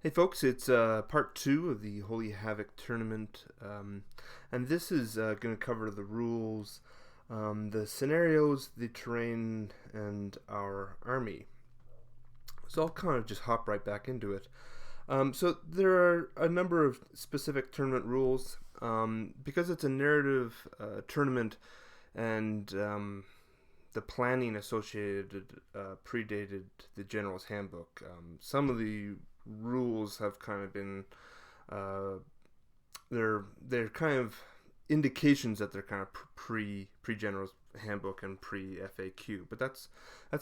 Hey folks, it's part two of the Holy Havoc tournament, and this is going to cover the rules, the scenarios, the terrain, and our army. So I'll kind of just hop right back into it. So there are a number of specific tournament rules because it's a narrative tournament, and the planning associated predated the General's Handbook. Some of the rules have kind of been uh, they're kind of indications that they're kind of pre General's Handbook and pre FAQ, but that's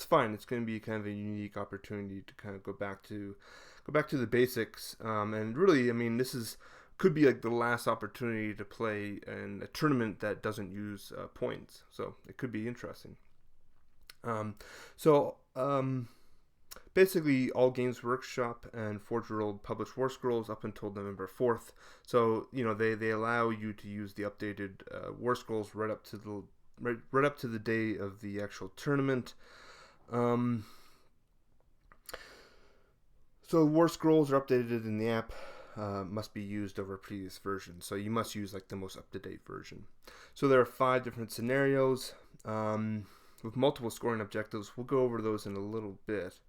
fine. It's going to be kind of a unique opportunity to kind of go back to the basics, and really, I mean, this is could be like the last opportunity to play in a tournament that doesn't use points, so it could be interesting. Um, so basically, all Games Workshop and Forge World publish War Scrolls up until November 4th. So they allow you to use the updated War Scrolls right up to the day of the actual tournament. Um, so War Scrolls are updated in the app. Must be used over previous versions, so you must use like the most up-to-date version. So there are 5 different scenarios with multiple scoring objectives. We'll go over those in a little bit.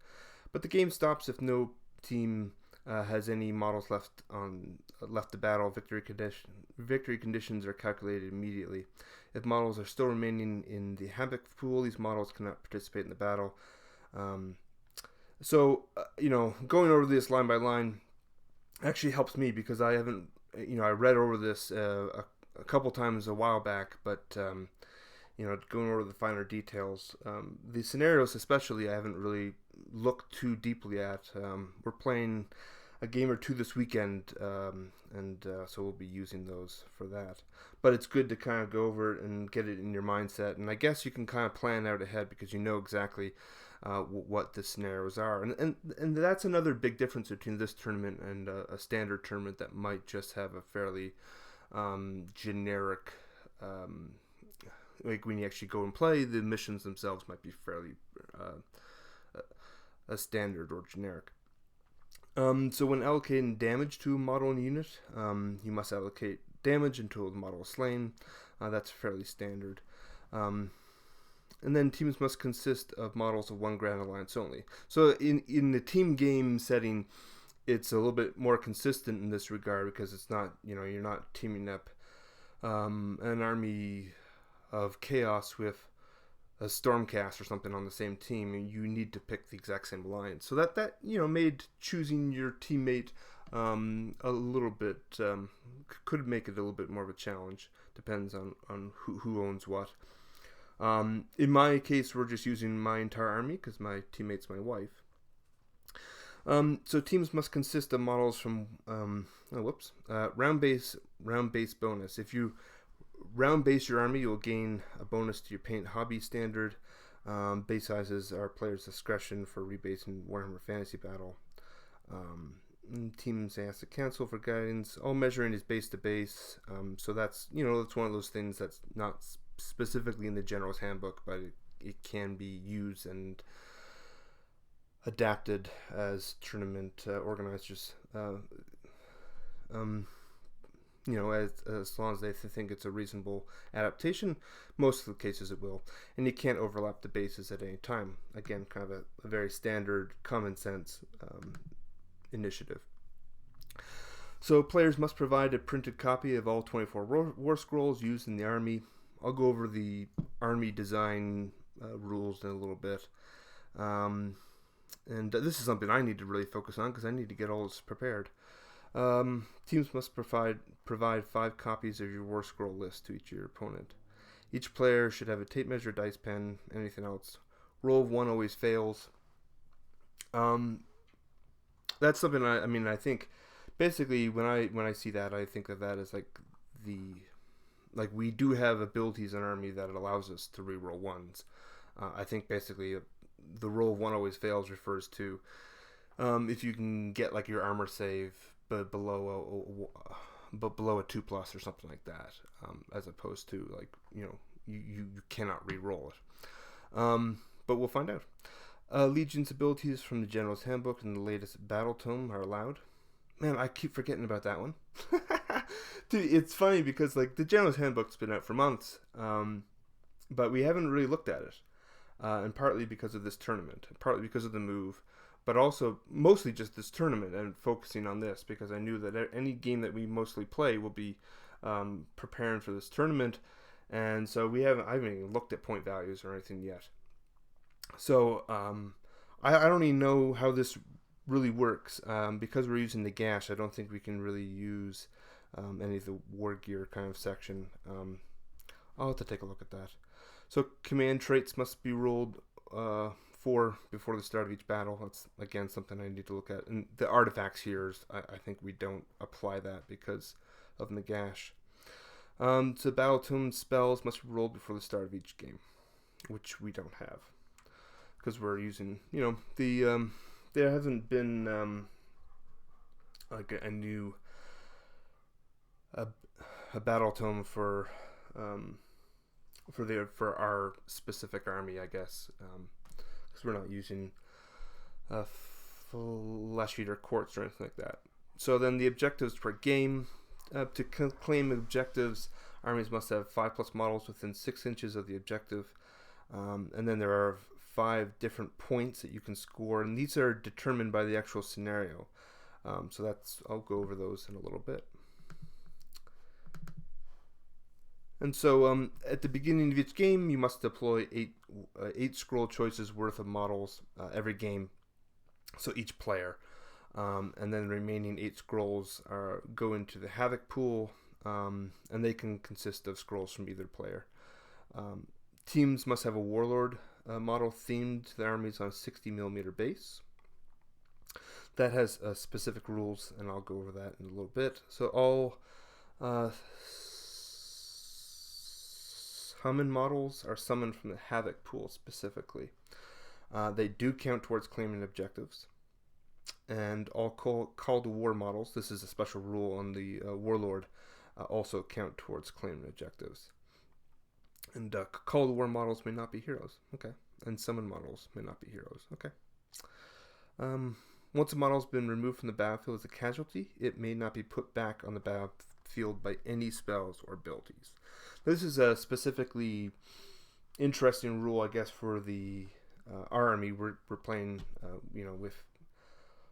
But the game stops if no team has any models left to battle. Victory conditions are calculated immediately. If models are still remaining in the Havoc pool, these models cannot participate in the battle. Going over this line by line actually helps me because I haven't, I read over this a couple times a while back, but going over the finer details. The scenarios, especially, I haven't really looked too deeply at. We're playing a game or two this weekend, and so we'll be using those for that. But it's good to kind of go over it and get it in your mindset, and I guess you can kind of plan out ahead because you know exactly what the scenarios are, and that's another big difference between this tournament and a standard tournament that might just have a fairly generic. Like when you actually go and play, the missions themselves might be fairly a standard or generic. So when allocating damage to a model and unit, you must allocate damage until the model is slain. That's fairly standard. And then teams must consist of models of one Grand Alliance only. So in the team game setting, it's a little bit more consistent in this regard because it's not, you're not teaming up an army of chaos with a Stormcast or something on the same team, and you need to pick the exact same alliance. So that made choosing your teammate a little bit could make it a little bit more of a challenge. Depends on who owns what. In my case, we're just using my entire army because my teammate's my wife. So teams must consist of models from round base bonus. If you round base your army, you'll gain a bonus to your paint hobby standard. Base sizes are players' discretion for rebasing Warhammer Fantasy Battle. Teams asked to cancel for guidance. All measuring is base to base, so that's that's one of those things that's not specifically in the General's Handbook, but it can be used and adapted as tournament organizers. As long as they think it's a reasonable adaptation, most of the cases it will. And you can't overlap the bases at any time. Again, kind of a very standard, common sense initiative. So players must provide a printed copy of all 24 war scrolls used in the army. I'll go over the army design rules in a little bit. And this is something I need to really focus on because I need to get all this prepared. Teams must provide 5 copies of your War Scroll list to each of your opponent. Each player should have a tape measure, dice pen, anything else. Roll of 1 always fails. That's something I think basically when I see that, I think of that as like we do have abilities in our army that allows us to reroll 1s. I think basically the roll of 1 always fails refers to if you can get like your armor save but below a 2+ or something like that, as opposed to like you cannot re-roll it. But we'll find out. Legion's abilities from the General's Handbook and the latest Battle Tome are allowed. man, I keep forgetting about that one. Dude, it's funny because like the General's Handbook's been out for months, but we haven't really looked at it, and partly because of this tournament, partly because of the move, but also mostly just this tournament and focusing on this because I knew that any game that we mostly play will be preparing for this tournament, and so I haven't even looked at point values or anything yet. So I don't even know how this really works because we're using the gash. I don't think we can really use any of the war gear kind of section. I'll have to take a look at that. So command traits must be rolled 4 before the start of each battle. That's again something I need to look at. And the artifacts here, I think we don't apply that because of Nagash. So battle tome spells must be rolled before the start of each game, which we don't have because we're using, there hasn't been like a new a battle tome for our specific army, I guess, because we're not using Flesh Eater Courts or anything like that. So then the objectives per game. To claim objectives, armies must have 5+ models within 6 inches of the objective, and then there are 5 different points that you can score, and these are determined by the actual scenario. So I'll go over those in a little bit. And so at the beginning of each game, you must deploy 8 scroll choices worth of models every game, so each player. And then the remaining 8 scrolls go into the Havoc pool, and they can consist of scrolls from either player. Teams must have a Warlord model themed to the armies on a 60mm base. That has specific rules, and I'll go over that in a little bit. So all summon models are summoned from the Havoc pool specifically. They do count towards claiming objectives. And all call to war models, this is a special rule on the Warlord, also count towards claiming objectives. And call to war models may not be heroes. Okay. And summon models may not be heroes. Okay. Once a model has been removed from the battlefield as a casualty, it may not be put back on the battlefield by any spells or abilities. This is a specifically interesting rule, I guess, for the our army. We're playing, with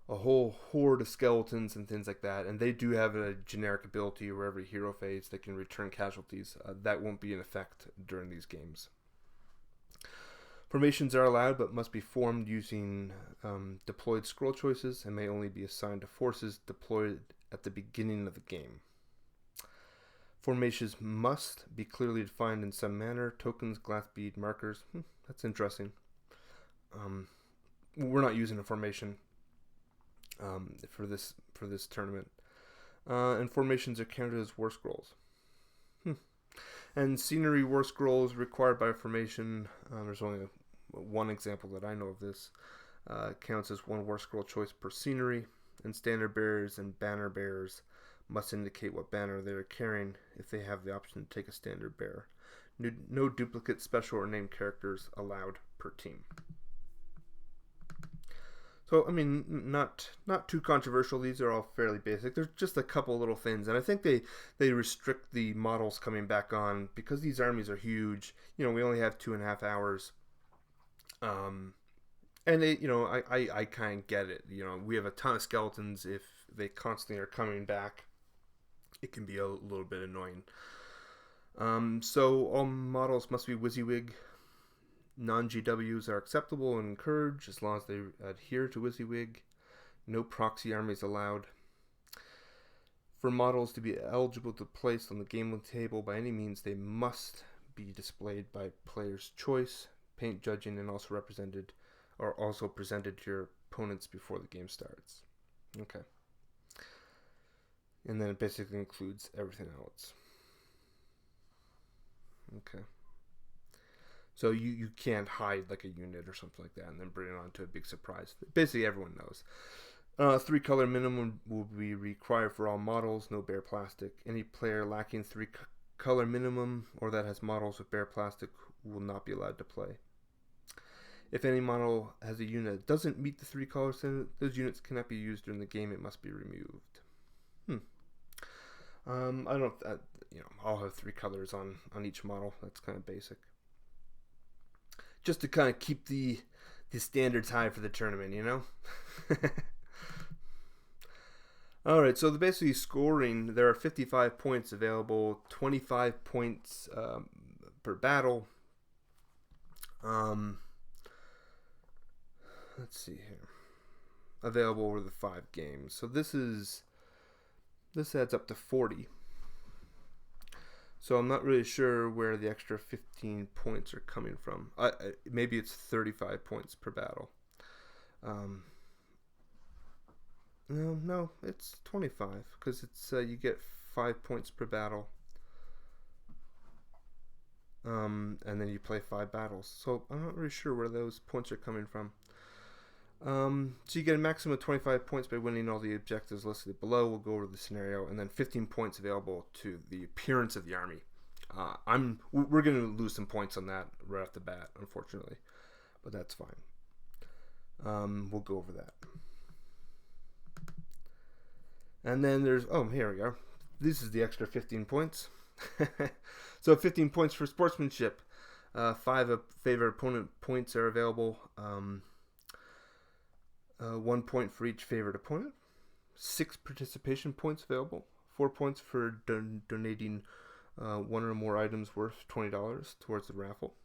a whole horde of skeletons and things like that, and they do have a generic ability where every hero phase they can return casualties. That won't be in effect during these games. Formations are allowed but must be formed using deployed scroll choices and may only be assigned to forces deployed at the beginning of the game. Formations must be clearly defined in some manner. Tokens, glass bead, markers. That's interesting. We're not using a formation for this tournament, and formations are counted as war scrolls. And scenery war scrolls required by formation. There's only one example that I know of this. Counts as 1 war scroll choice per scenery, and standard bearers and banner bearers must indicate what banner they are carrying if they have the option to take a standard bearer. No duplicate special or named characters allowed per team. So, I mean, not too controversial. These are all fairly basic. There's just a couple little things, and I think they restrict the models coming back on because these armies are huge. We only have 2.5 hours, and I kind of get it. We have a ton of skeletons. If they constantly are coming back, it can be a little bit annoying. So all models must be WYSIWYG. Non-GWs are acceptable and encouraged as long as they adhere to WYSIWYG. No proxy armies allowed. For models to be eligible to place on the game table by any means, they must be displayed by player's choice, paint judging, and also presented to your opponents before the game starts. Okay. And then it basically includes everything else. Okay. So you can't hide like a unit or something like that and then bring it on to a big surprise. Basically, everyone knows. 3 color minimum will be required for all models, no bare plastic. Any player lacking 3 color minimum or that has models with bare plastic will not be allowed to play. If any model has a unit that doesn't meet the 3 colors, then those units cannot be used during the game. It must be removed. I don't. I'll have 3 colors on each model. That's kind of basic, just to kind of keep the standards high for the tournament. All right. So basically scoring, there are 55 points available. 25 points per battle. Let's see here. Available over the 5 games. So this adds up to 40. So I'm not really sure where the extra 15 points are coming from. Maybe it's 35 points per battle. No, it's 25 because it's you get 5 points per battle. And then you play 5 battles. So I'm not really sure where those points are coming from. So you get a maximum of 25 points by winning all the objectives listed below. We'll go over the scenario, and then 15 points available to the appearance of the army. We're going to lose some points on that right off the bat, unfortunately, but that's fine. We'll go over that. And then there's here we go. This is the extra 15 points. So 15 points for sportsmanship. 5 of favorite opponent points are available. 1 point for each favorite opponent. 6 participation points available. 4 points for donating 1 or more items worth $20 towards the raffle.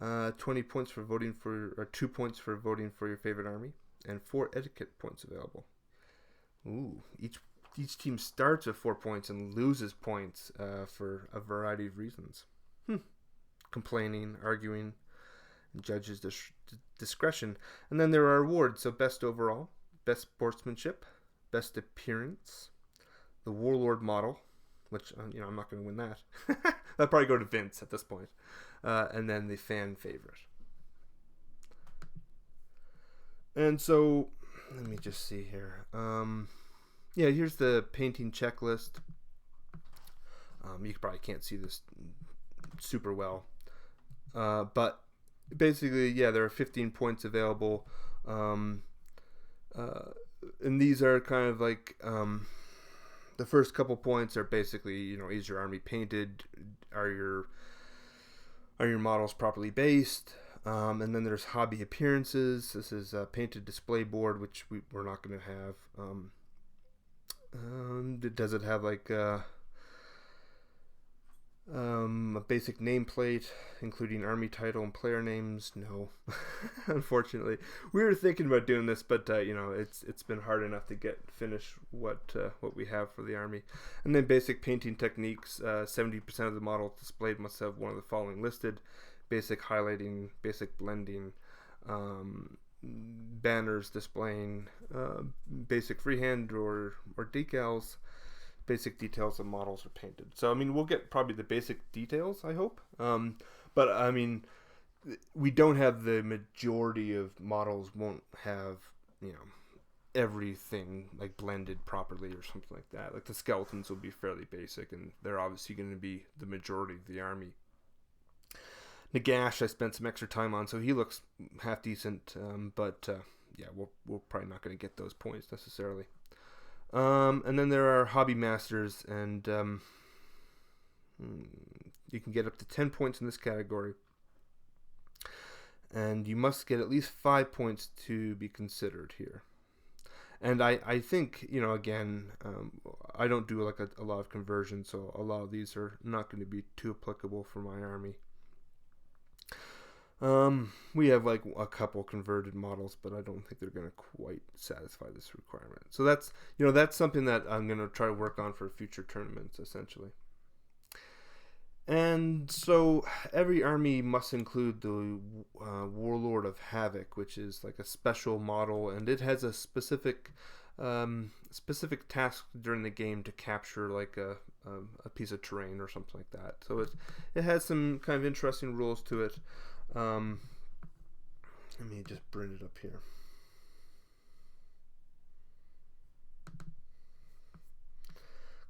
20 points for voting for, or 2 points for voting for your favorite army, and 4 etiquette points available. Ooh, each team starts with 4 points and loses points for a variety of reasons. Complaining, arguing, judges' discretion. And then there are awards. So best overall, best sportsmanship, best appearance, the Warlord model, which I'm not going to win that. That'll probably go to Vince at this point. And then the fan favorite. And so let me just see here. Here's the painting checklist. You probably can't see this super well, but basically, there are 15 points available, and these are kind of like the first couple points are basically, is your army painted? Are your models properly based? And then there's hobby appearances. This is a painted display board, which we're not going to have. Does it have like a basic nameplate, including army title and player names? No, unfortunately. We were thinking about doing this, but it's been hard enough to finish what we have for the army. And then basic painting techniques. 70% of the models displayed must have one of the following listed: basic highlighting, basic blending, banners displaying, basic freehand or decals. Basic details of models are painted. So we'll get probably the basic details, I hope. But we don't have the majority of models. Won't have everything like blended properly or something like that. Like the skeletons will be fairly basic, and they're obviously going to be the majority of the army. Nagash I spent some extra time on, so he looks half decent. But we're probably not going to get those points necessarily. And then there are hobby masters, and you can get up to 10 points in this category. And you must get at least 5 points to be considered here. And I think, again, I don't do like a lot of conversions, so a lot of these are not going to be too applicable for my army. We have like a couple converted models, but I don't think they're going to quite satisfy this requirement. So that's something that I'm going to try to work on for future tournaments, essentially. And so every army must include the Warlord of Havoc, which is like a special model, and it has a specific task during the game to capture like a piece of terrain or something like that. So it has some kind of interesting rules to it. Let me just bring it up here.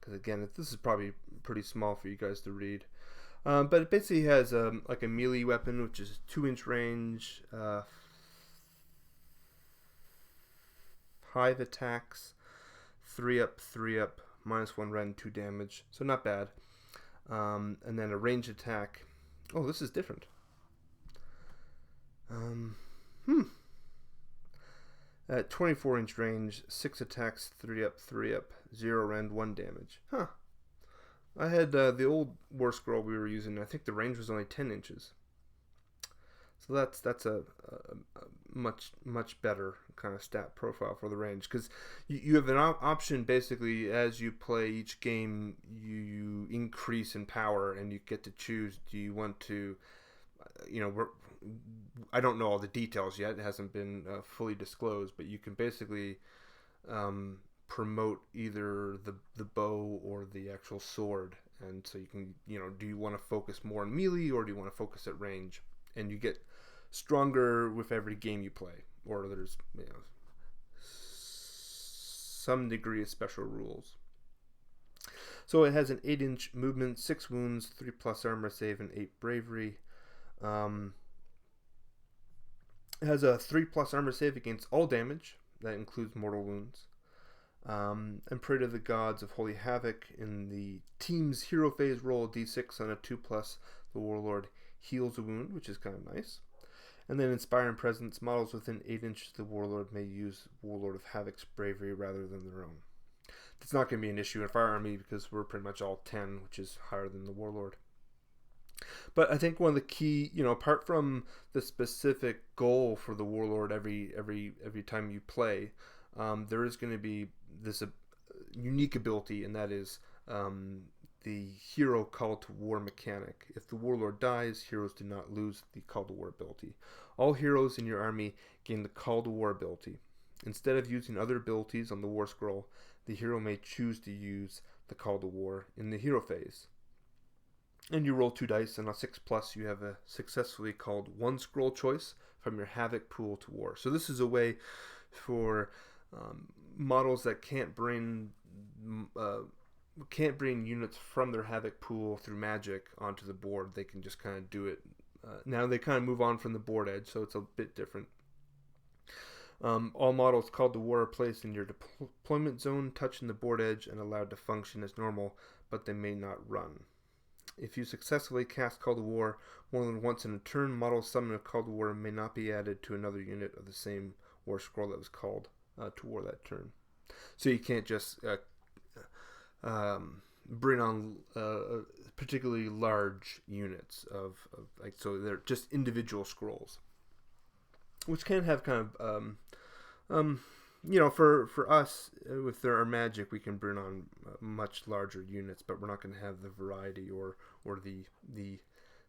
Because again, this is probably pretty small for you guys to read. But it basically has like a melee weapon, which is 2-inch range, 5 attacks, 3 up, 3 up, -1 rend, 2 damage. So not bad. And then a range attack. Oh, this is different. At 24-inch range, 6 attacks, 3 up, 3 up, 0 rend, 1 damage. Huh. I had the old War Scroll we were using. I think the range was only 10 inches. So that's a much better kind of stat profile for the range, because you have an option basically as you play each game. You increase in power, and you get to choose. Do you want to, I don't know all the details yet. It hasn't been fully disclosed, but you can basically promote either the bow or the actual sword, and so you can, do you want to focus more on melee, or do you want to focus at range? And you get stronger with every game you play, or there's some degree of special rules. So it has an 8-inch movement, 6 wounds, 3+ armor save, and 8 bravery. It has a 3+ armor save against all damage. That includes mortal wounds. And pray to the gods of Holy Havoc. In the team's hero phase, roll a d6 on a 2+. The Warlord heals a wound, which is kind of nice. And then Inspire and Presence. Models within 8 inches of the Warlord may use Warlord of Havoc's bravery rather than their own. That's not going to be an issue in our army because we're pretty much all 10, which is higher than the Warlord. But I think one of the key, apart from the specific goal for the Warlord every time you play, there is going to be this unique ability, and that is the hero call to war mechanic. If the Warlord dies, heroes do not lose the call to war ability. All heroes in your army gain the call to war ability. Instead of using other abilities on the War Scroll, the hero may choose to use the call to war in the hero phase. And you roll 2 dice, and on 6+, you have a successfully called 1 scroll choice from your Havoc pool to war. So this is a way for models that can't bring units from their Havoc pool through magic onto the board. They can just kind of do it. Now they kind of move on from the board edge, so it's a bit different. All models called to war are placed in your deployment zone, touching the board edge, and allowed to function as normal, but they may not run. If you successfully cast Call to War more than once in a turn, models summoned with Call to War may not be added to another unit of the same War Scroll that was called to war that turn. So you can't just bring on particularly large units of so they're just individual scrolls, which can have kind of for us, with our magic, we can bring on much larger units, but we're not going to have the variety or the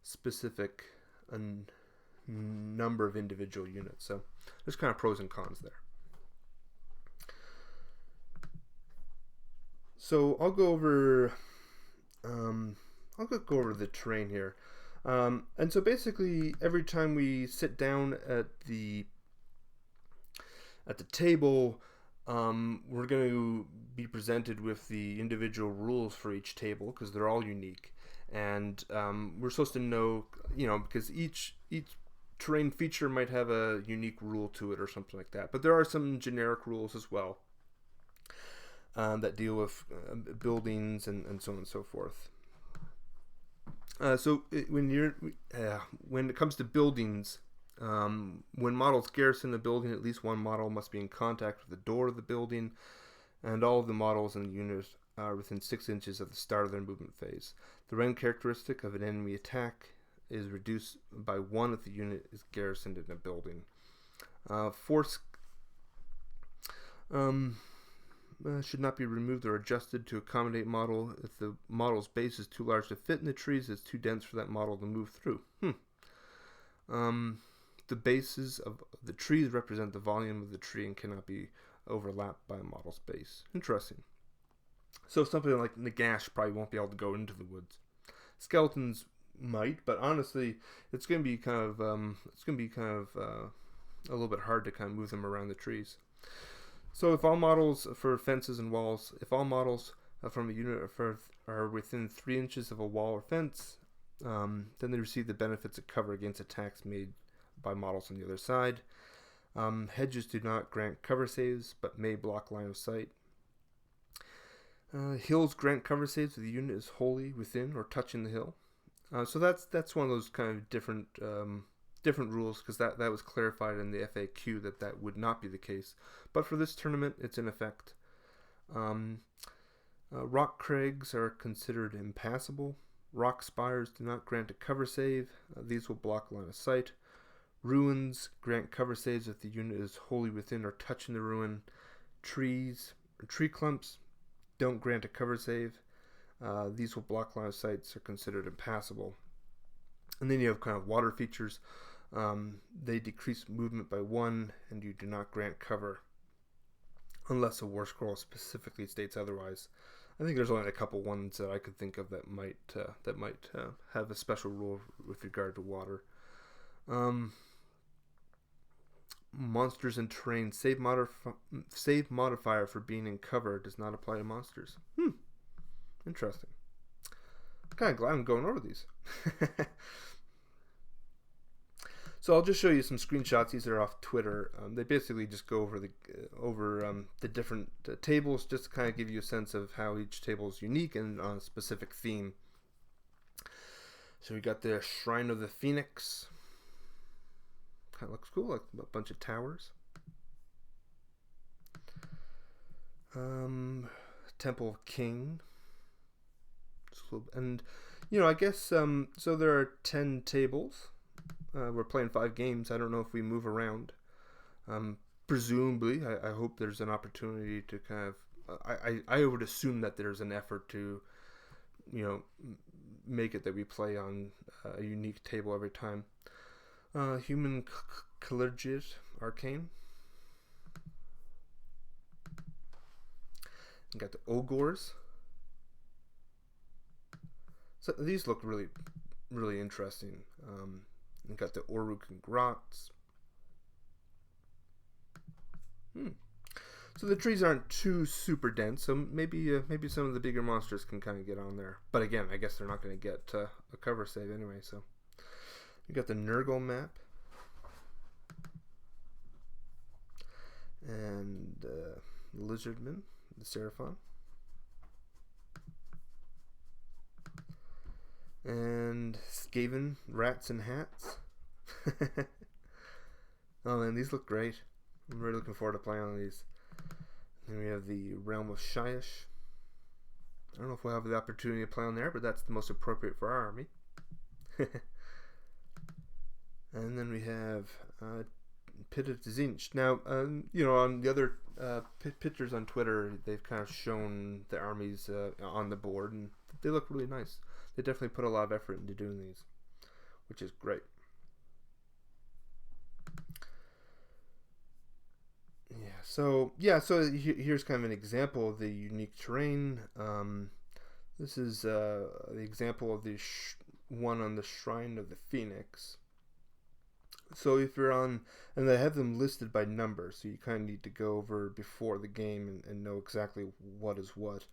specific number of individual units. So there's kind of pros and cons there. So I'll go over the terrain here, and so basically every time we sit down at the table, we're going to be presented with the individual rules for each table because they're all unique, and we're supposed to know, because each terrain feature might have a unique rule to it or something like that. But there are some generic rules as well that deal with buildings and so on and so forth. When it comes to buildings. When models garrison a building, at least one model must be in contact with the door of the building, and all of the models in the unit are within 6 inches of the start of their movement phase. The rend characteristic of an enemy attack is reduced by 1 if the unit is garrisoned in a building. Force should not be removed or adjusted to accommodate model. If the model's base is too large to fit in the trees, it's too dense for that model to move through. The bases of the trees represent the volume of the tree and cannot be overlapped by a model's base. Interesting. So something like Nagash probably won't be able to go into the woods. Skeletons might, but honestly, it's going to be kind of a little bit hard to kind of move them around the trees. So if all models for fences and walls, if all models from a unit are within 3 inches of a wall or fence, Then they receive the benefits of cover against attacks made by models on the other side. Hedges do not grant cover saves, but may block line of sight. Hills grant cover saves if the unit is wholly within or touching the hill. So that's one of those kind of different rules, because that was clarified in the FAQ that would not be the case. But for this tournament, it's in effect. Rock crags are considered impassable. Rock spires do not grant a cover save. These will block line of sight. Ruins grant cover saves if the unit is wholly within or touching the ruin. Tree clumps don't grant a cover save. These will block line of sight, so are considered impassable. And then you have kind of water features. They decrease movement by 1, and you do not grant cover unless a war scroll specifically states otherwise. I think there's only a couple ones that I could think of that might have a special rule with regard to water. Monsters and terrain save modifier for being in cover does not apply to monsters. Interesting. I'm kind of glad I'm going over these. So I'll just show you some screenshots. These are off Twitter. They basically just go over the different tables, just to kind of give you a sense of how each table is unique and on a specific theme. So we got the Shrine of the Phoenix. Kind of looks cool, like a bunch of towers. Temple of King. And, I guess, so there are 10 tables. We're playing 5 games. I don't know if we move around. Presumably, I hope there's an opportunity to kind of... I would assume that there's an effort to, make it that we play on a unique table every time. Human Collegiate Arcane. You got the Ogres. So these look really, really interesting. You got the Orukan Grots. So the trees aren't too super dense, so maybe some of the bigger monsters can kind of get on there. But again, I guess they're not going to get a cover save anyway. So you got the Nurgle map, and Lizardman, the Seraphon, and Skaven Rats and Hats. Oh man, these look great. I'm really looking forward to playing on these. Then we have the Realm of Shyish. I don't know if we'll have the opportunity to play on there, but that's the most appropriate for our army. And then we have Pit of Tzinch. Now, on the other pictures on Twitter, they've kind of shown the armies on the board, and they look really nice. They definitely put a lot of effort into doing these, which is great. So here's kind of an example of the unique terrain. This is the example of the one on the Shrine of the Phoenix. So if you're on, and they have them listed by number, so you kind of need to go over before the game and know exactly what is what.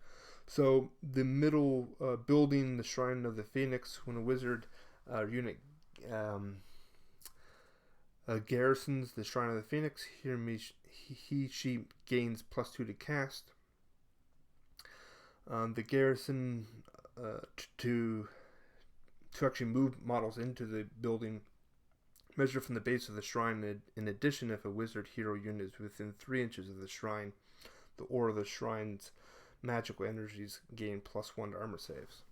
So the middle building, the Shrine of the Phoenix, when a wizard unit garrisons the Shrine of the Phoenix, she gains +2 to cast. The garrison to actually move models into the building measure from the base of the shrine. In addition, if a wizard hero unit is within 3 inches of the shrine, the aura of the shrine's magical energies gain +1 to armor saves.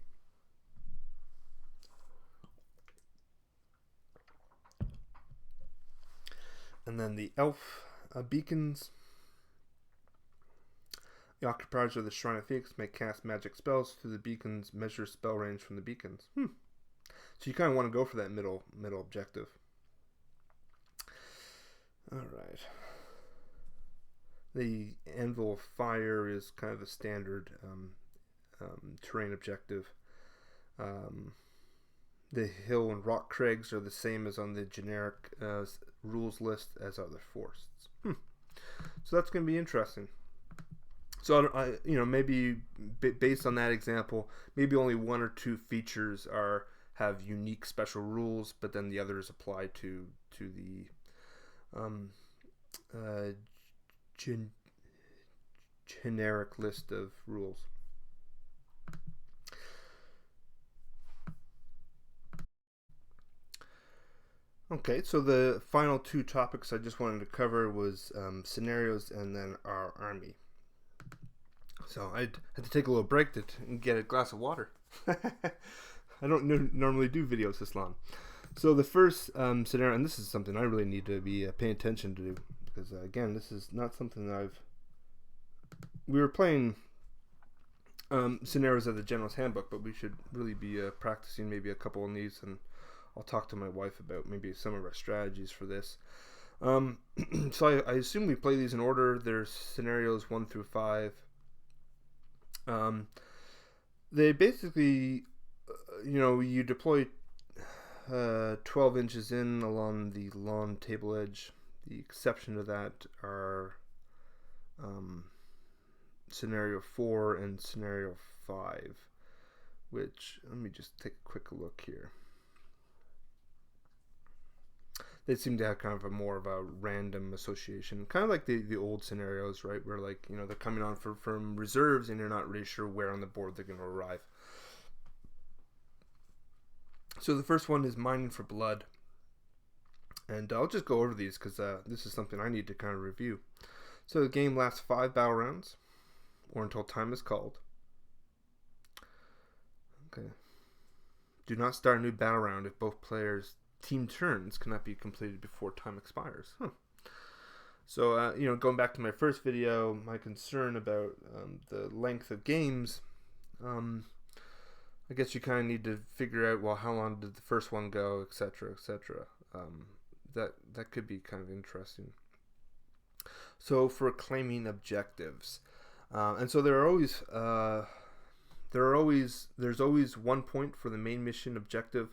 And then the elf beacons. The occupiers of the Shrine of Phoenix may cast magic spells through the beacons, measure spell range from the beacons. So you kind of want to go for that middle objective. Alright. The Anvil of Fire is kind of a standard terrain objective. The hill and rock crags are the same as on the generic rules list as are the forests. So that's going to be interesting. So maybe based on that example, maybe only 1 or 2 features have unique special rules, but then the others apply to the uh, generic list of rules. Okay, so the final two topics I just wanted to cover was scenarios and then our army. So I had to take a little break to get a glass of water. I don't normally do videos this long. So the first scenario, and this is something I really need to be paying attention to, because again, this is not something that we were playing scenarios of the General's Handbook, but we should really be practicing maybe a couple of these, and I'll talk to my wife about maybe some of our strategies for this. So I assume we play these in order. There's scenarios 1 through 5. They basically, you deploy 12 inches in along the lawn table edge. The exception to that are scenario 4 and scenario 5, which, let me just take a quick look here. They seem to have kind of a more of a random association, kind of like the old scenarios, right? Where they're coming on from reserves and you're not really sure where on the board they're going to arrive. So the first one is mining for blood, and I'll just go over these because this is something I need to kind of review. So the game lasts 5 battle rounds, or until time is called. Okay. Do not start a new battle round if both players' team turns cannot be completed before time expires. So, going back to my first video, my concern about the length of games, I guess you kind of need to figure out, well, how long did the first one go, etc., etc. That could be kind of interesting. So, for claiming objectives, and so there's always 1 point for the main mission objective.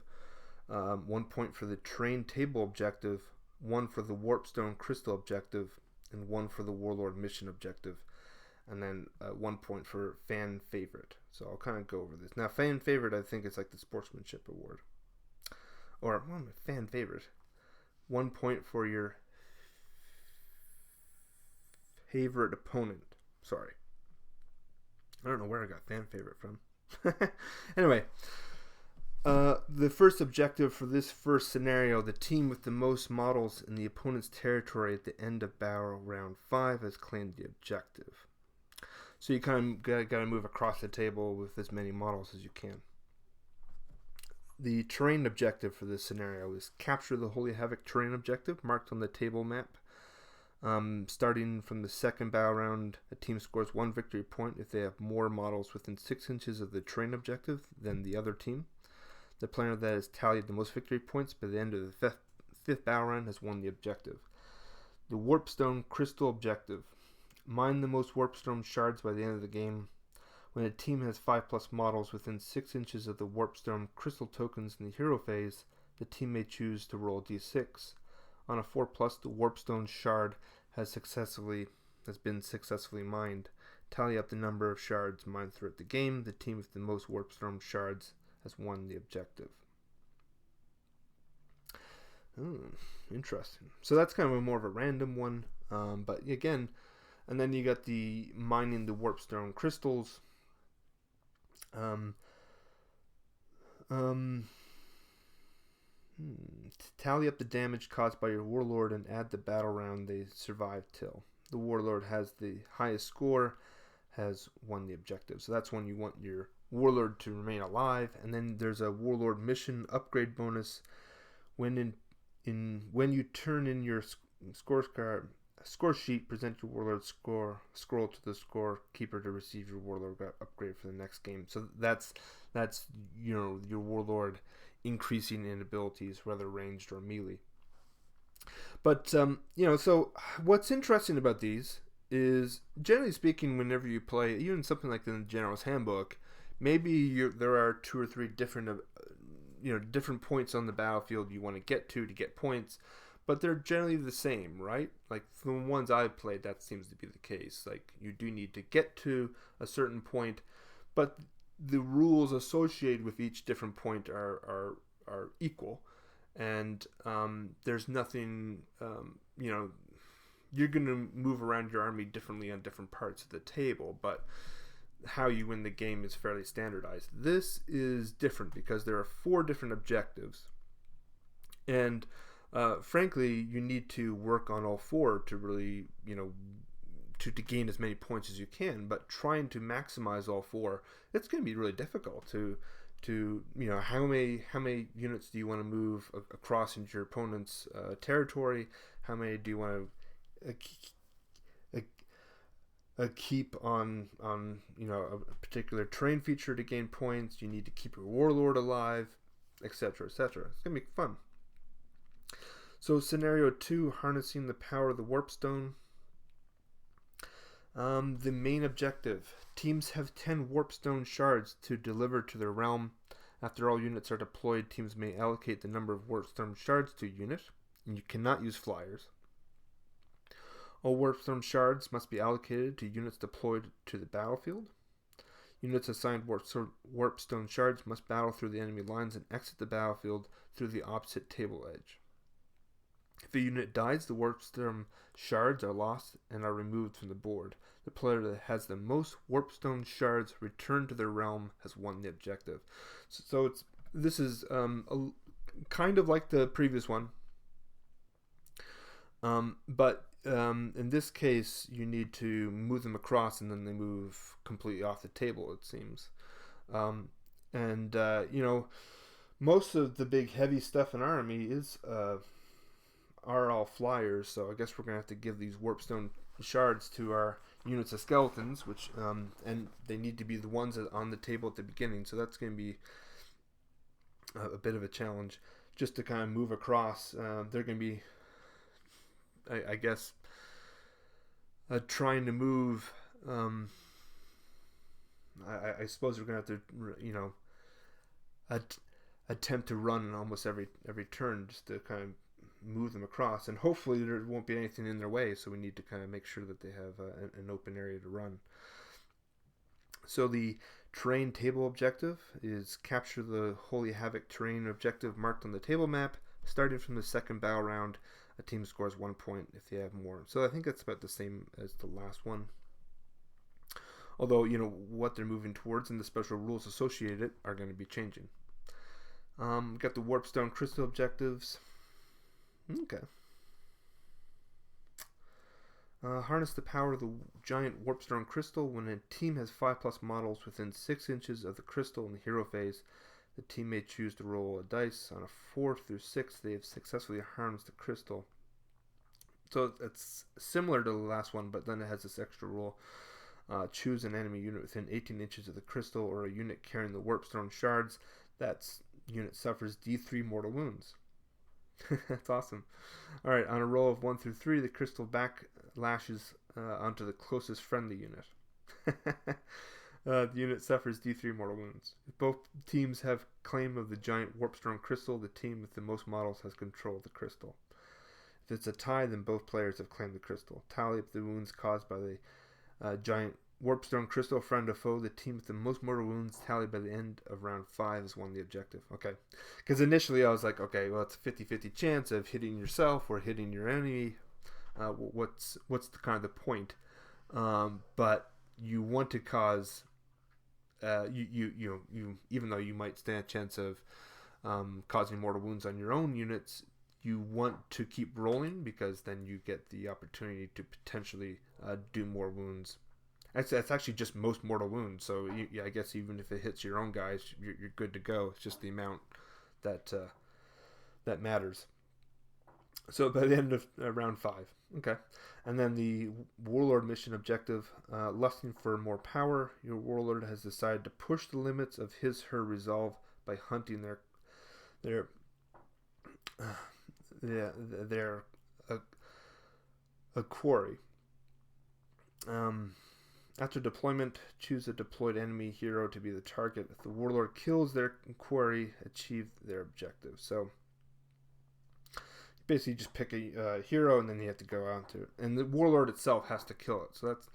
1 point for the terrain table objective, 1 for the warpstone crystal objective, and 1 for the warlord mission objective, and then 1 point for fan favorite. So I'll kind of go over this. Now, fan favorite, I think it's like the sportsmanship award, or fan favorite. 1 point for your favorite opponent. Sorry, I don't know where I got fan favorite from. Anyway. The first objective for this first scenario, the team with the most models in the opponent's territory at the end of battle round 5 has claimed the objective. So you kind of got to move across the table with as many models as you can. The terrain objective for this scenario is capture the Holy Havoc terrain objective marked on the table map. Starting from the second battle round, a team scores 1 victory point if they have more models within 6 inches of the terrain objective than the other team. The player that has tallied the most victory points by the end of the fifth battle round has won the objective. The Warpstone Crystal objective. Mine the most Warpstone shards by the end of the game. When a team has 5+ models within 6 inches of the Warpstone Crystal tokens in the hero phase, the team may choose to roll d6. On a 4+, the Warpstone shard has been successfully mined. Tally up the number of shards mined throughout the game. The team with the most Warpstone shards has won the objective. Interesting. So that's kind of more of a random one, but again, and then you got the mining the warpstone crystals. Tally up the damage caused by your warlord and add the battle round they survived till. The warlord has the highest score, has won the objective. So that's when you want your warlord to remain alive. And then there's a warlord mission upgrade bonus. When you turn in your score sheet, present your warlord scroll to the scorekeeper to receive your warlord upgrade for the next game. So that's your warlord increasing in abilities, whether ranged or melee. But so what's interesting about these is, generally speaking, whenever you play even something like the General's Handbook, maybe there are 2 or 3 different different points on the battlefield you want to get points, but they're generally the same, right? Like the ones I've played, that seems to be the case. Like you do need to get to a certain point, but the rules associated with each different point are equal, and there's nothing, you're going to move around your army differently on different parts of the table, but how you win the game is fairly standardized. This is different because there are 4 different objectives, and frankly, you need to work on all 4 to really, to gain as many points as you can. But trying to maximize all 4, it's going to be really difficult to how many units do you want to move across into your opponent's territory? How many do you want to keep on a particular terrain feature to gain points? You need to keep your warlord alive, etc., etc. It's gonna be fun. So scenario 2, harnessing the power of the warpstone. The main objective: teams have 10 warpstone shards to deliver to their realm. After all units are deployed, teams may allocate the number of warpstone shards to a unit, and you cannot use flyers. All warpstone shards must be allocated to units deployed to the battlefield. Units assigned warpstone shards must battle through the enemy lines and exit the battlefield through the opposite table edge. If a unit dies, the warpstone shards are lost and are removed from the board. The player that has the most warpstone shards returned to their realm has won the objective. So this is kind of like the previous one, but in this case, you need to move them across, and then they move completely off the table, it seems. Most of the big heavy stuff in our army are all flyers, so I guess we're going to have to give these warpstone shards to our units of skeletons, which and they need to be the ones on the table at the beginning, so that's going to be a bit of a challenge just to kind of move across. They're going to be, I guess, trying to move. I suppose we're going to have to, attempt to run almost every turn just to kind of move them across, and hopefully there won't be anything in their way, so we need to kind of make sure that they have an open area to run. So the terrain table objective is capture the Holy Havoc terrain objective marked on the table map. Starting from the second battle round, a team scores 1 point if they have more. So I think that's about the same as the last one. Although, what they're moving towards and the special rules associated are going to be changing. We got the Warpstone Crystal objectives. Okay. Harness the power of the giant Warpstone Crystal. When a team has 5+ models within 6 inches of the crystal in the hero phase, the team may choose to roll a dice. On a 4 through 6, they have successfully harnessed the crystal. So it's similar to the last one, but then it has this extra rule. Choose an enemy unit within 18 inches of the crystal, or a unit carrying the Warpstone shards. That unit suffers D3 mortal wounds. That's awesome. Alright, on a roll of 1 through 3, the crystal back lashes onto the closest friendly unit. The unit suffers D3 mortal wounds. If both teams have claim of the giant Warpstone crystal, the team with the most models has control of the crystal. If it's a tie, then both players have claimed the crystal. Tally up the wounds caused by the giant Warpstone crystal, friend or foe. The team with the most mortal wounds tallied by the end of round 5 has won the objective. Okay. Because initially I was like, okay, well, it's a 50-50 chance of hitting yourself or hitting your enemy. What's the kind of the point? But you want to cause you even though you might stand a chance of causing mortal wounds on your own units, you want to keep rolling, because then you get the opportunity to potentially do more wounds. That's actually just most mortal wounds, so I guess even if it hits your own guys, you're good to go. It's just the amount that matters. So by the end of round 5. Okay. And then the Warlord mission objective, lusting for more power. Your Warlord has decided to push the limits of her resolve by hunting their quarry. After deployment, choose a deployed enemy hero to be the target. If the Warlord kills their quarry, achieve their objective. So basically just pick a hero, and then you have to go out to it. And the Warlord itself has to kill it. So that's,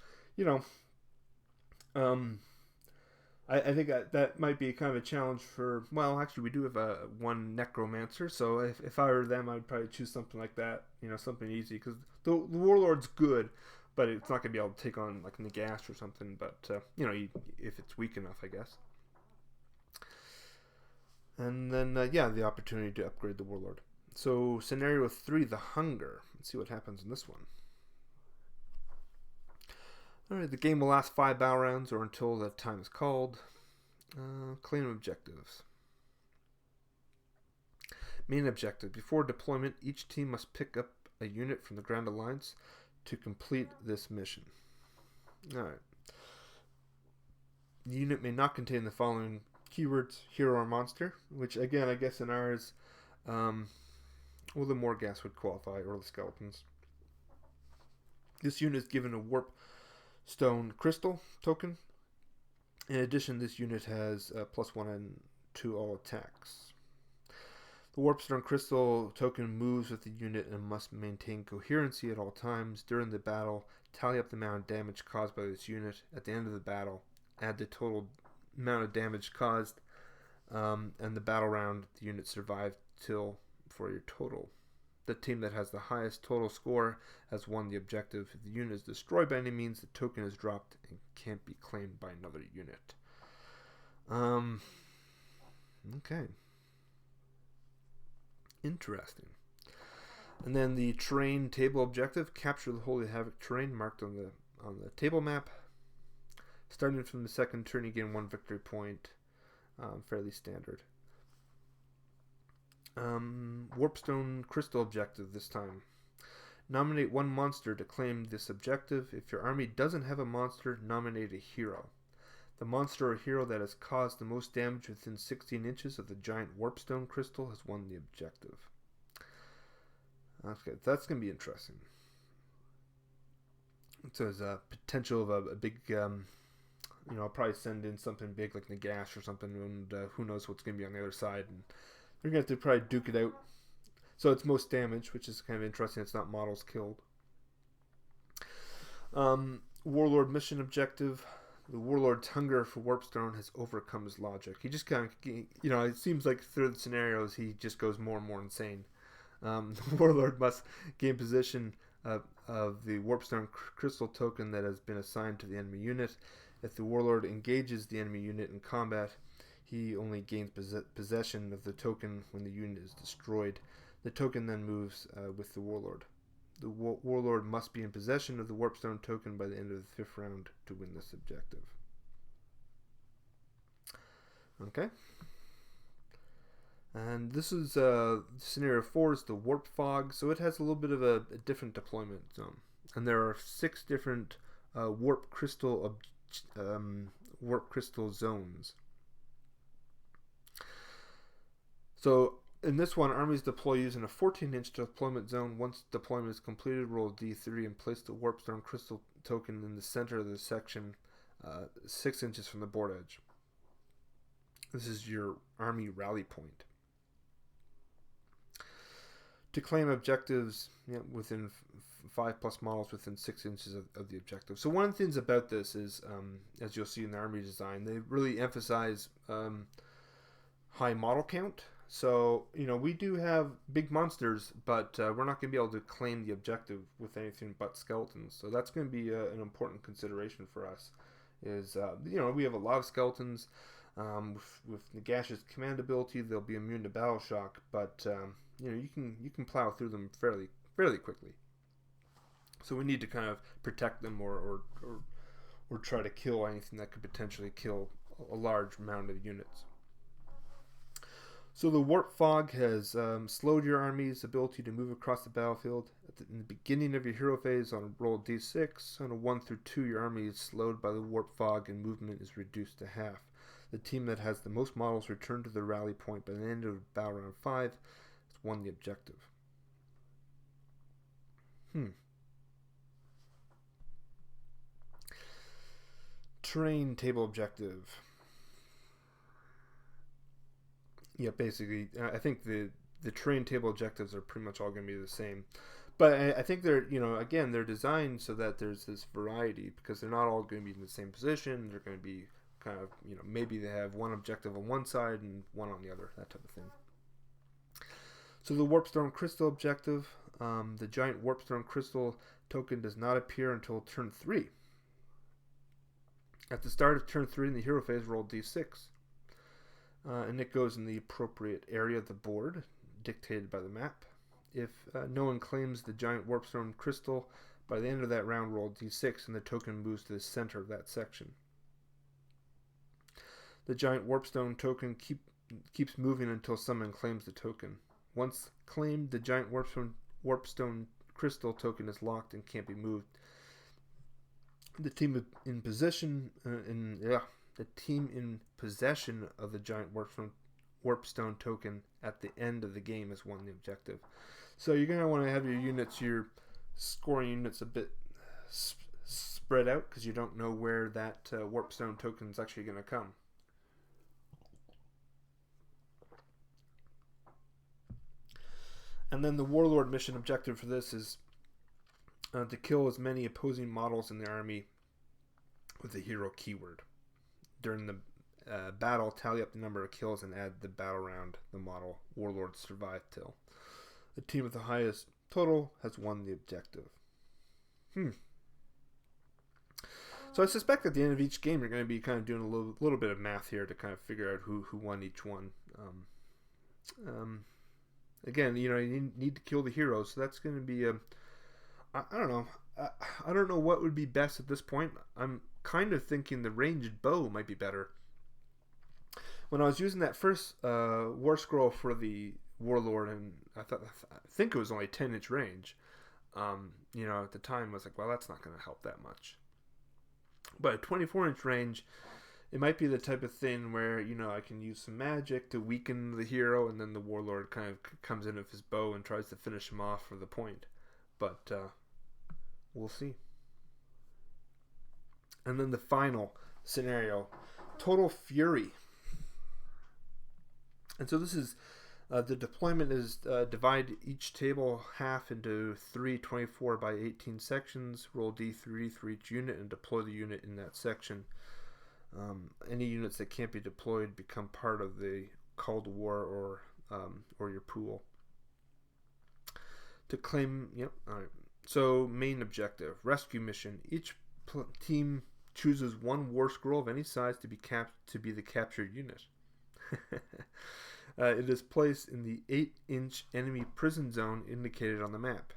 I think that might be kind of a challenge for. Well, actually, we do have one necromancer, so if I were them, I'd probably choose something like that. Something easy, because the warlord's good, but it's not gonna be able to take on like Nagash or something. But if it's weak enough, I guess. And then the opportunity to upgrade the warlord. So scenario 3, the hunger. Let's see what happens in this one. Alright, the game will last 5 battle rounds or until the time is called. Claim objectives. Main objective. Before deployment, each team must pick up a unit from the Grand Alliance to complete this mission. Alright. The unit may not contain the following keywords: hero or monster, which again, I guess in ours, the Morghast would qualify, or the skeletons. This unit is given a warp stone crystal token. In addition, this unit has +1 to all attacks. The warpstone crystal token moves with the unit and must maintain coherency at all times. During the battle, tally up the amount of damage caused by this unit. At the end of the battle, add the total amount of damage caused and the battle round the unit survived till for your total. The team that has the highest total score has won the objective. If the unit is destroyed by any means, the token is dropped and can't be claimed by another unit. Okay. Interesting. And then the terrain table objective: capture the Holy Havoc terrain marked on the table map. Starting from the second turn, you gain 1 victory point. Fairly standard. Warpstone crystal objective this time. Nominate 1 monster to claim this objective. If your army doesn't have a monster, nominate a hero. The monster or hero that has caused the most damage within 16 inches of the giant warpstone crystal has won the objective. Okay, that's going to be interesting. So there's a potential of a big, I'll probably send in something big like Nagash or something, and who knows what's going to be on the other side. And they're going to have to probably duke it out. So it's most damage, which is kind of interesting. It's not models killed. Warlord mission objective. The Warlord's hunger for Warpstone has overcome his logic. He just kind of, it seems like through the scenarios, he just goes more and more insane. The Warlord must gain possession of the Warpstone crystal token that has been assigned to the enemy unit. If the Warlord engages the enemy unit in combat, he only gains possession of the token when the unit is destroyed. The token then moves with the Warlord. The Warlord must be in possession of the Warpstone token by the end of the 5th round to win this objective. Okay. And this is scenario 4 is the Warp Fog. So it has a little bit of a different deployment zone. And there are 6 different warp crystal zones. So in this one, armies deploy using a 14-inch deployment zone. Once deployment is completed, roll D3 and place the Warpstone crystal token in the center of the section, 6 inches from the board edge. This is your army rally point. To claim objectives within 5+ models within 6 inches of the objective. So one of the things about this is, as you'll see in the army design, they really emphasize high model count. So, we do have big monsters, but we're not going to be able to claim the objective with anything but skeletons. So that's going to be an important consideration for us. Is we have a lot of skeletons. With Nagash's command ability, they'll be immune to battle shock, but you can plow through them fairly quickly. So we need to kind of protect them or try to kill anything that could potentially kill a large amount of units. So the Warp Fog has slowed your army's ability to move across the battlefield. In the beginning of your hero phase, on a roll d6, on a 1 through 2, your army is slowed by the Warp Fog and movement is reduced to half. The team that has the most models return to the rally point by the end of battle round 5 has won the objective. Terrain table objective. Yeah, basically, I think the terrain table objectives are pretty much all going to be the same. But I think they're, again, they're designed so that there's this variety, because they're not all going to be in the same position. They're going to be kind of, maybe they have one objective on one side and one on the other, that type of thing. So the Warpstone Crystal objective, the giant Warpstone Crystal token does not appear until turn 3. At the start of turn 3 in the hero phase, roll d6. And it goes in the appropriate area of the board, dictated by the map. If no one claims the giant Warpstone Crystal, by the end of that round, roll d6, and the token moves to the center of that section. The giant Warpstone token keeps moving until someone claims the token. Once claimed, the giant Warpstone Crystal token is locked and can't be moved. The team in possession of the giant Warpstone token at the end of the game has won the objective. So you're going to want to have your scoring units a bit spread out, because you don't know where that Warpstone token is actually going to come. And then the Warlord mission objective for this is to kill as many opposing models in the army with the hero keyword. During the battle, tally up the number of kills and add the battle round the model Warlord survived till. The team with the highest total has won the objective. So I suspect at the end of each game you're going to be kind of doing a little bit of math here to kind of figure out who won each one. Again, you need to kill the heroes, so that's going to be I don't know. I don't know what would be best at this point. I'm kind of thinking the ranged bow might be better. When I was using that first War Scroll for the Warlord, and I think it was only 10-inch range. At the time I was like, well, that's not going to help that much. But at 24-inch range, it might be the type of thing where, I can use some magic to weaken the hero, and then the Warlord kind of comes in with his bow and tries to finish him off for the point. But we'll see. And then the final scenario, Total Fury. And so this is, the deployment is divide each table half into 3 24 by 18 sections, roll d3 for each unit, and deploy the unit in that section. Any units that can't be deployed become part of the Call to War or your pool. To claim, alright. So main objective, rescue mission. Each team chooses one War Scroll of any size to be the captured unit. It is placed in the 8-inch enemy prison zone indicated on the map.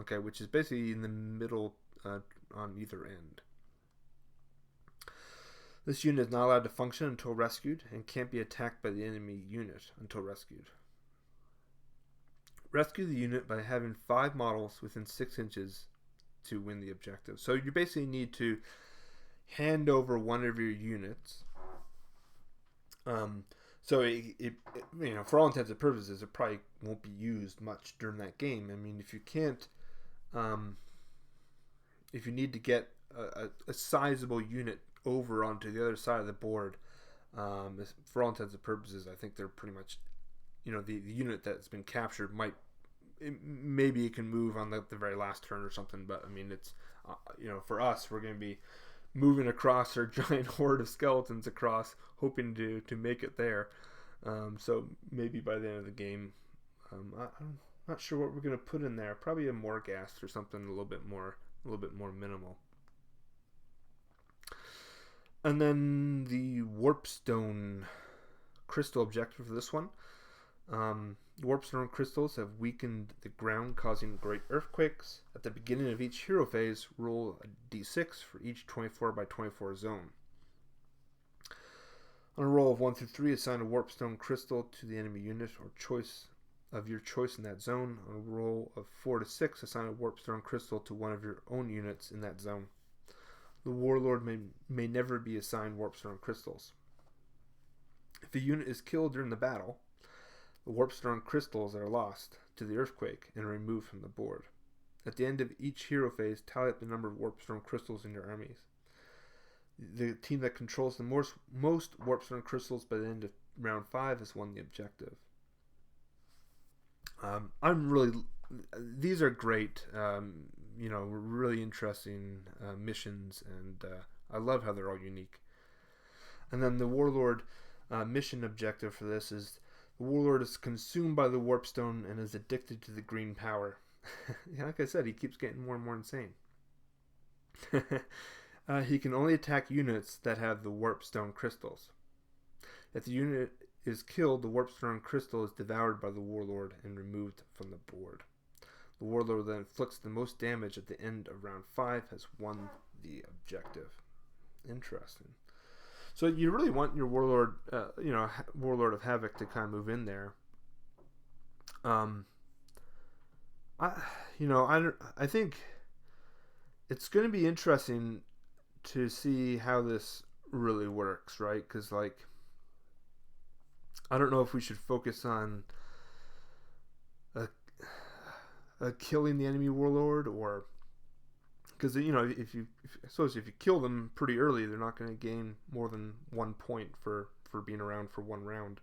Okay, which is basically in the middle on either end. This unit is not allowed to function until rescued and can't be attacked by the enemy unit until rescued. Rescue the unit by having 5 models within 6 inches to win the objective. So you basically need to hand over one of your units. So it for all intents and purposes, it probably won't be used much during that game. I mean, if you can't, if you need to get a sizable unit over onto the other side of the board, for all intents and purposes, I think they're pretty much, the unit that's been captured maybe it can move on the very last turn or something, but I mean, it's, for us, we're going to be moving across our giant horde of skeletons across, hoping to make it there. So maybe by the end of the game, I'm not sure what we're going to put in there. Probably a Morghast or something a little bit more minimal. And then the Warpstone Crystal objective for this one. Warpstone crystals have weakened the ground, causing great earthquakes. At the beginning of each hero phase, roll a d6 for each 24 by 24 zone. On a roll of 1 through 3, assign a Warpstone crystal to the enemy unit or choice of your choice in that zone. On a roll of 4 to 6, assign a Warpstone crystal to one of your own units in that zone. The Warlord may never be assigned Warpstone crystals. If a unit is killed during the battle, the Warpstone crystals are lost to the earthquake and removed from the board. At the end of each hero phase, tally up the number of Warpstone crystals in your armies. The team that controls the most Warpstone crystals by the end of round 5 has won the objective. These are great, really interesting missions, and I love how they're all unique. And then the Warlord mission objective for this is the Warlord is consumed by the Warpstone and is addicted to the green power. Yeah, like I said, he keeps getting more and more insane. He can only attack units that have the Warpstone crystals. If the unit is killed, the Warpstone crystal is devoured by the Warlord and removed from the board. The Warlord that inflicts the most damage at the end of round 5 has won the objective. Interesting. So you really want your Warlord, Warlord of Havoc to kind of move in there. I think it's going to be interesting to see how this really works, right? Because, like, I don't know if we should focus on killing the enemy Warlord, or because if you kill them pretty early, they're not going to gain more than 1 point for being around for one round,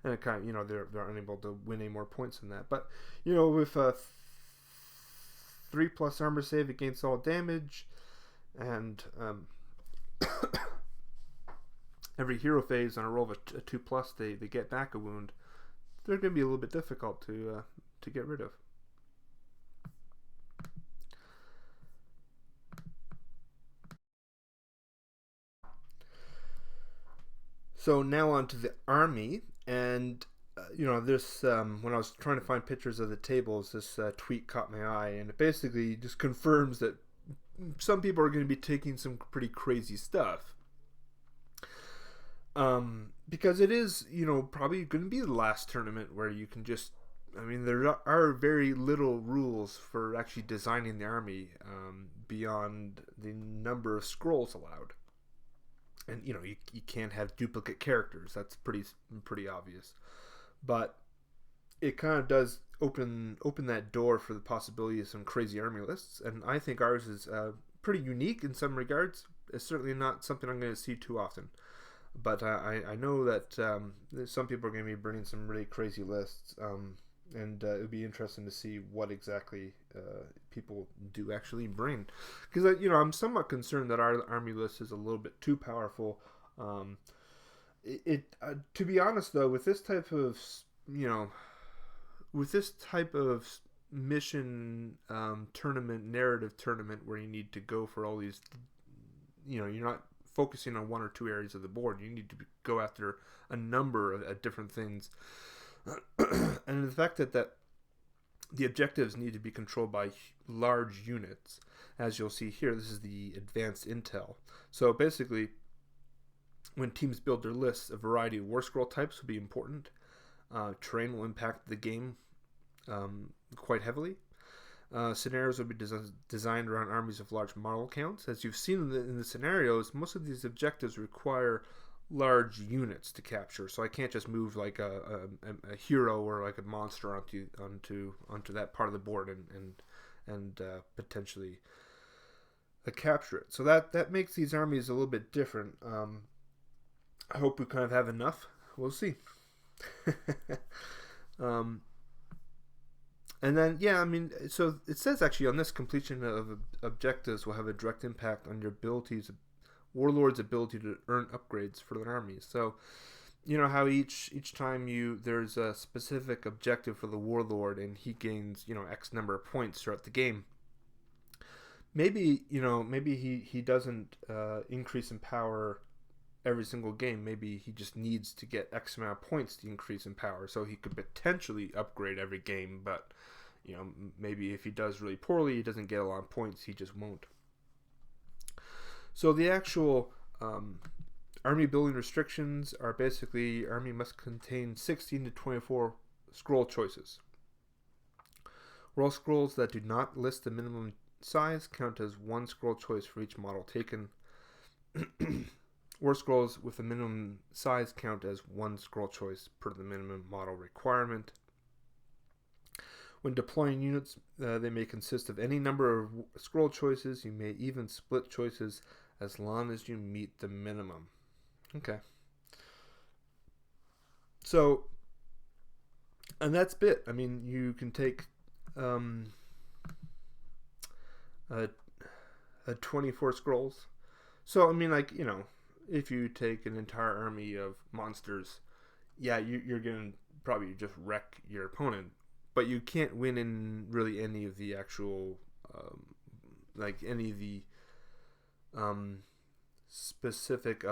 and it kind of they're unable to win any more points than that. But with 3+ armor save against all damage, and every hero phase on a roll of a 2+, they get back a wound. They're going to be a little bit difficult to get rid of. So now on to the army, and this when I was trying to find pictures of the tables, this tweet caught my eye, and it basically just confirms that some people are going to be taking some pretty crazy stuff. Because it is, probably going to be the last tournament where you can just, there are very little rules for actually designing the army beyond the number of scrolls allowed. And, you can't have duplicate characters. That's pretty obvious. But it kind of does open that door for the possibility of some crazy army lists. And I think ours is pretty unique in some regards. It's certainly not something I'm going to see too often. But I know that some people are going to be bringing some really crazy lists, and it would be interesting to see what exactly people do actually bring. Because I'm somewhat concerned that our army list is a little bit too powerful. To be honest, though, with this type of mission tournament, narrative tournament, where you need to go for all these, you're not focusing on one or two areas of the board. You need to go after a number of different things. And the fact that the objectives need to be controlled by large units, as you'll see here, this is the advanced intel. So basically, when teams build their lists, a variety of war scroll types will be important. Terrain will impact the game quite heavily. Scenarios will be designed around armies of large model counts. As you've seen in the scenarios, most of these objectives require large units to capture. So I can't just move like a hero or like a monster onto that part of the board and potentially capture it. So that makes these armies a little bit different. I hope we kind of have enough. We'll see. And then, so it says actually on this, completion of objectives will have a direct impact on your Warlord's ability to earn upgrades for the army. So, how each time there's a specific objective for the Warlord and he gains, X number of points throughout the game. Maybe he doesn't increase in power every single game. Maybe he just needs to get X amount of points to increase in power. So he could potentially upgrade every game, but maybe if he does really poorly, he doesn't get a lot of points, he just won't. So the actual army building restrictions are basically army must contain 16 to 24 scroll choices. Roll scrolls that do not list the minimum size count as one scroll choice for each model taken. War scrolls with a minimum size count as one scroll choice per the minimum model requirement. When deploying units, they may consist of any number of scroll choices. You may even split choices as long as you meet the minimum. Okay. So, and that's it. You can take a 24 scrolls. So, I mean, like, if you take an entire army of monsters, yeah, you're going to probably just wreck your opponent. But you can't win in really any of the actual, any of the specific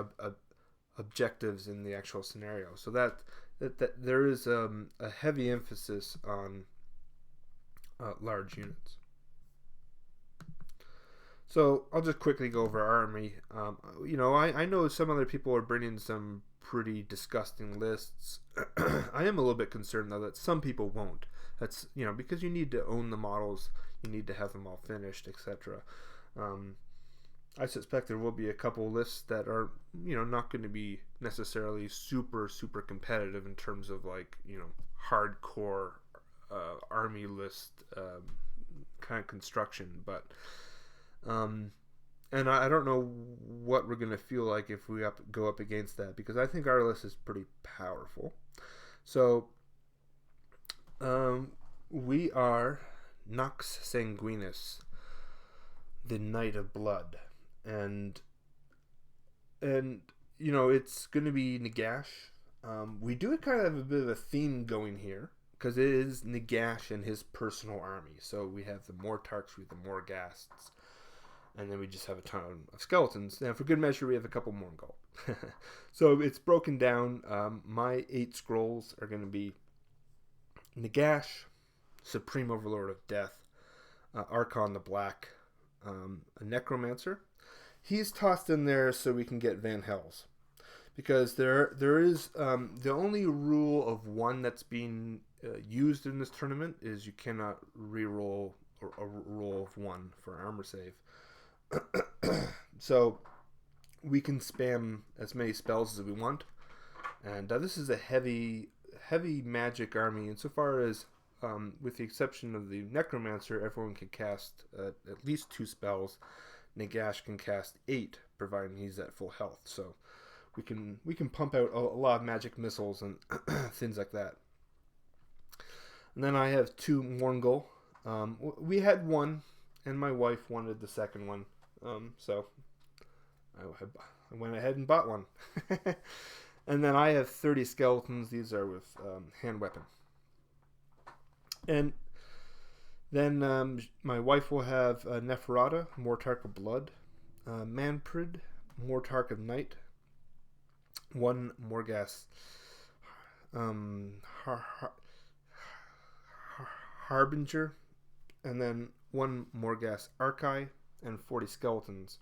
objectives in the actual scenario. So that there is a heavy emphasis on large units. So I'll just quickly go over our army. I know some other people are bringing some pretty disgusting lists. I am a little bit concerned though that some people won't. That's because you need to own the models, you need to have them all finished, etc. I suspect there will be a couple lists that are not going to be necessarily super competitive in terms of hardcore army list kind of construction, but. And I don't know what we're going to feel like if we go up against that, because I think our list is pretty powerful. So, we are Nox Sanguinis, the Knight of Blood. And it's going to be Nagash. We do kind of have a bit of a theme going here, because it is Nagash and his personal army. So we have the Mortarks, we have the Morghasts, and then we just have a ton of skeletons. And for good measure, we have a couple Mongol. So it's broken down. My 8 scrolls are going to be Nagash, Supreme Overlord of Death, Archon the Black, a Necromancer. He's tossed in there so we can get Van Hells. Because there is the only rule of 1 that's being used in this tournament is you cannot reroll a roll of 1 for armor save. So we can spam as many spells as we want, and this is a heavy magic army insofar as with the exception of the Necromancer, everyone can cast at least 2 spells. Nagash can cast 8 providing he's at full health, so we can pump out a lot of magic missiles and things like that. And then I have 2 Mongol. We had 1 and my wife wanted the second one. So I went ahead and bought one. And then I have 30 skeletons. These are with hand weapon. And then my wife will have Neferata, Mortark of Blood, Manfred, Mortark of Night, 1 Morghast Harbinger, and then 1 Morghast Archai, and 40 skeletons.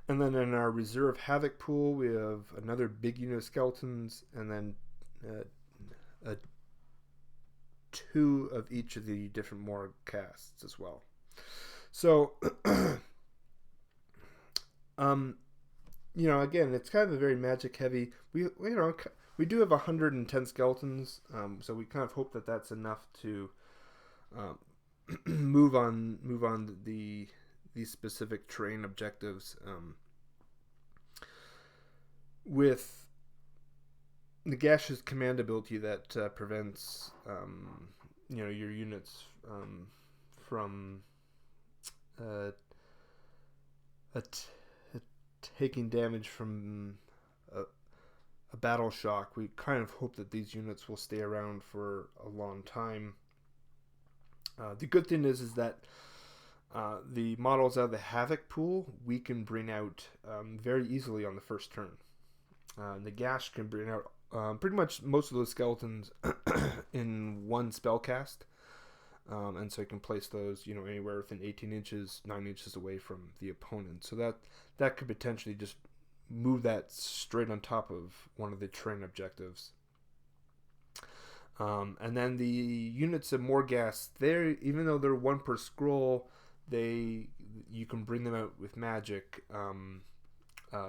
And then in our reserve Havoc pool, we have another big unit of skeletons, and then 2 of each of the different Morghasts as well. So, again, it's kind of a very magic heavy. We do have 110 skeletons, so we kind of hope that that's enough to move on these specific terrain objectives. With Nagash's command ability that prevents your units from taking damage from a battle shock, we kind of hope that these units will stay around for a long time. The good thing is that the models out of the Havoc pool we can bring out very easily on the first turn. Nagash can bring out pretty much most of those skeletons in 1 spell cast, and so you can place those anywhere within 18 inches, 9 inches away from the opponent. So that could potentially just move that straight on top of one of the terrain objectives. And then the units of Morghast, even though they're 1 per scroll, you can bring them out with magic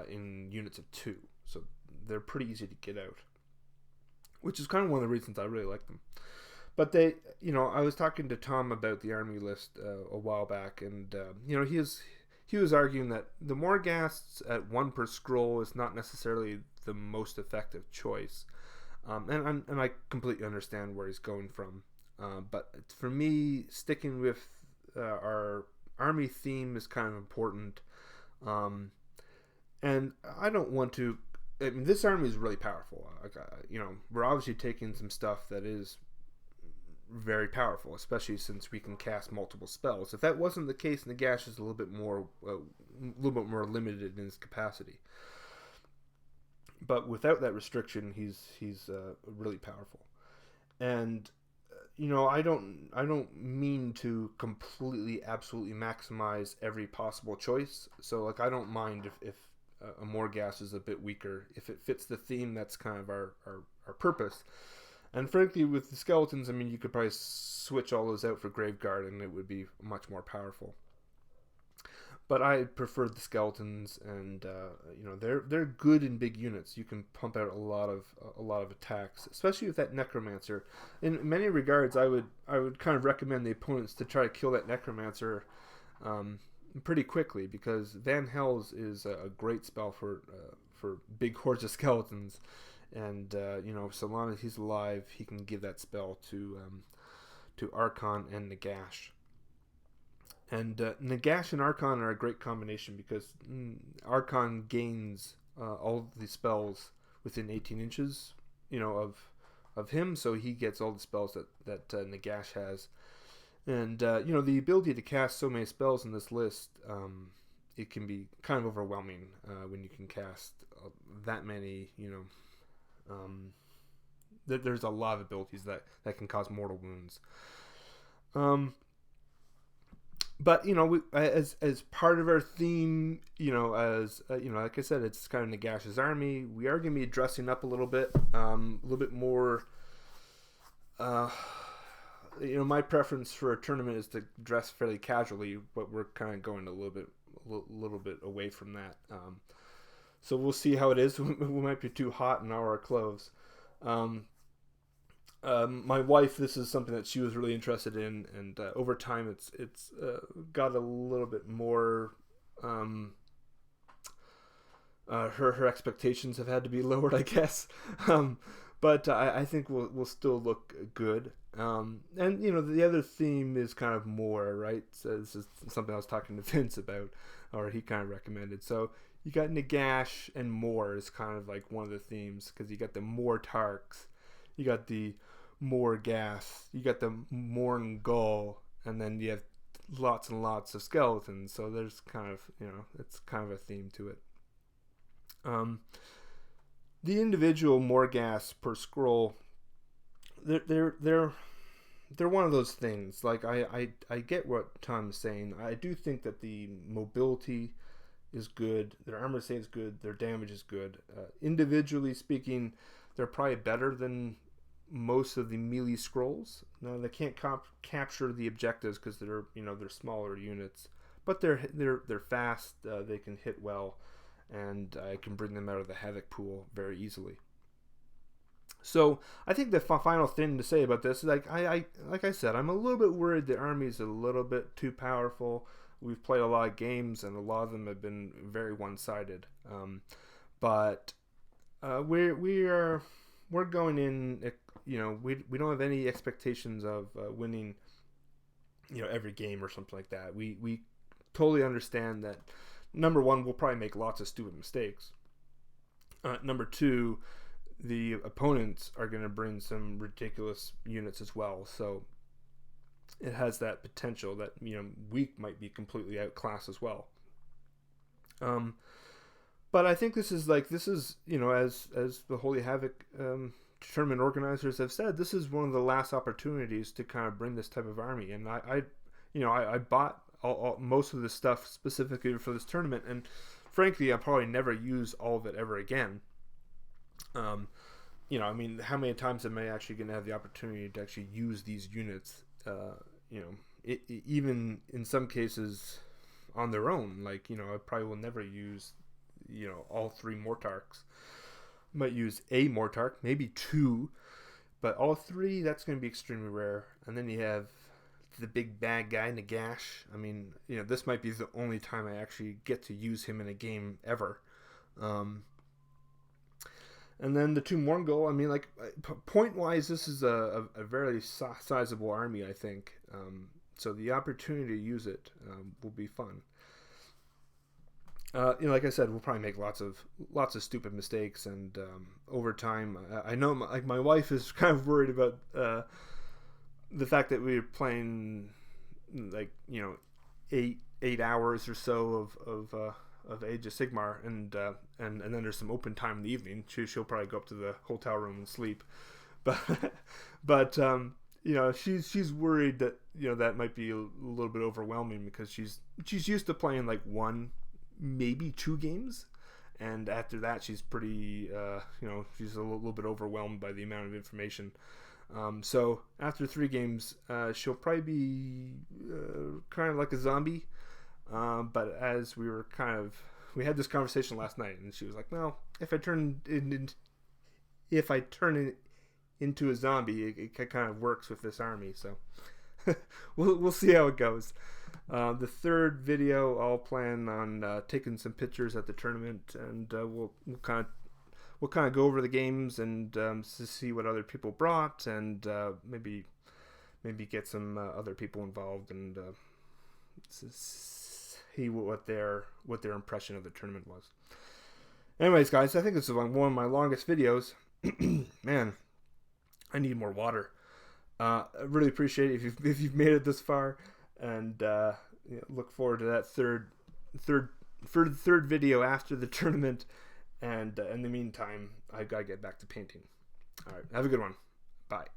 in units of 2. So they're pretty easy to get out, which is kind of one of the reasons I really like them. But I was talking to Tom about the army list a while back, and he was arguing that the Morghasts at 1 per scroll is not necessarily the most effective choice. And I completely understand where he's going from. But for me, sticking with our army theme is kind of important. And I don't want to. I mean, this army is really powerful. We're obviously taking some stuff that is very powerful, especially since we can cast multiple spells. If that wasn't the case, Nagash is a little bit more limited in his capacity. But without that restriction, he's really powerful. And I don't mean to completely, absolutely maximize every possible choice. So like, I don't mind if a Morghast is a bit weaker if it fits the theme. That's kind of our purpose. And frankly, with the skeletons, I mean, you could probably switch all those out for Graveguard, and it would be much more powerful. But I prefer the skeletons, and they're good in big units. You can pump out a lot of attacks, especially with that Necromancer. In many regards, I would kind of recommend the opponents to try to kill that Necromancer pretty quickly, because Van Hels is a great spell for big hordes of skeletons, and so long as he's alive, he can give that spell to Archon and Nagash. And Nagash and Archon are a great combination, because Archon gains all the spells within 18 inches, of him, so he gets all the spells that Nagash has. And the ability to cast so many spells in this list, it can be kind of overwhelming when you can cast that many. There's a lot of abilities that can cause mortal wounds. But as part of our theme, like I said, it's kind of Nagash's army. We are going to be dressing up a little bit more. My preference for a tournament is to dress fairly casually, but we're kind of going a little bit away from that. So we'll see how it is. We might be too hot in our clothes. My wife, this is something that she was really interested in, and over time, it's got a little bit more. Her expectations have had to be lowered, I guess. But I think we'll still look good. And the other theme is kind of more, right? So this is something I was talking to Vince about, or he kind of recommended. So you got Nagash and Moor is kind of like one of the themes, because you got the Mortarks, you got the Morghast, you got the Morngul, and then you have lots and lots of skeletons. So there's kind of it's kind of a theme to it. The individual Morghasts per scroll, they're one of those things. Like I get what Tom's saying. I do think that the mobility is good, their armor save is good, their damage is good. Individually speaking, they're probably better than most of the melee scrolls. Now they can't capture the objectives because they're smaller units, but they're fast. They can hit well, and I can bring them out of the Havoc pool very easily. So I think the final thing to say about this is, like I said, I'm a little bit worried the army is a little bit too powerful. We've played a lot of games, and a lot of them have been very one-sided. But we're going in. We don't have any expectations of winning. Every game or something like that. We totally understand that. Number one, we'll probably make lots of stupid mistakes. Number two, the opponents are going to bring some ridiculous units as well. So it has that potential that we might be completely outclassed as well. But I think this is as the Holy Havoc tournament organizers have said, this is one of the last opportunities to kind of bring this type of army. And I bought most of the stuff specifically for this tournament, and frankly, I'll probably never use all of it ever again. How many times am I actually going to have the opportunity to actually use these units? Even in some cases on their own, I probably will never use, all three Mortarks. I might use a Mortark, maybe two, but all three, that's going to be extremely rare. And then you have the big bad guy, Nagash. This might be the only time I actually get to use him in a game ever. And then the two Morngul, point-wise, this is a very sizable army, I think. So the opportunity to use it will be fun. like I said, we'll probably make lots of stupid mistakes, and over time, I know my wife is kind of worried about the fact that we're playing like 8 hours or so of Age of Sigmar, and then there's some open time in the evening. She'll probably go up to the hotel room and sleep, but she's worried that that might be a little bit overwhelming, because she's used to playing like one, maybe 2 games, and after that she's pretty she's a little bit overwhelmed by the amount of information. So after 3 games, she'll probably be kind of like a zombie. But as we had this conversation last night, and she was like, "Well, if I turn it into a zombie, it kind of works with this army." So we'll see how it goes. The third video, I'll plan on taking some pictures at the tournament, and we'll kind of go over the games and see what other people brought, and maybe get some other people involved, and see what their impression of the tournament was. Anyways, guys, I think this is one of my longest videos. Man, I need more water. I really appreciate it if you've made it this far, and look forward to that third video after the tournament. And in the meantime, I gotta get back to painting. All right, have a good one. Bye.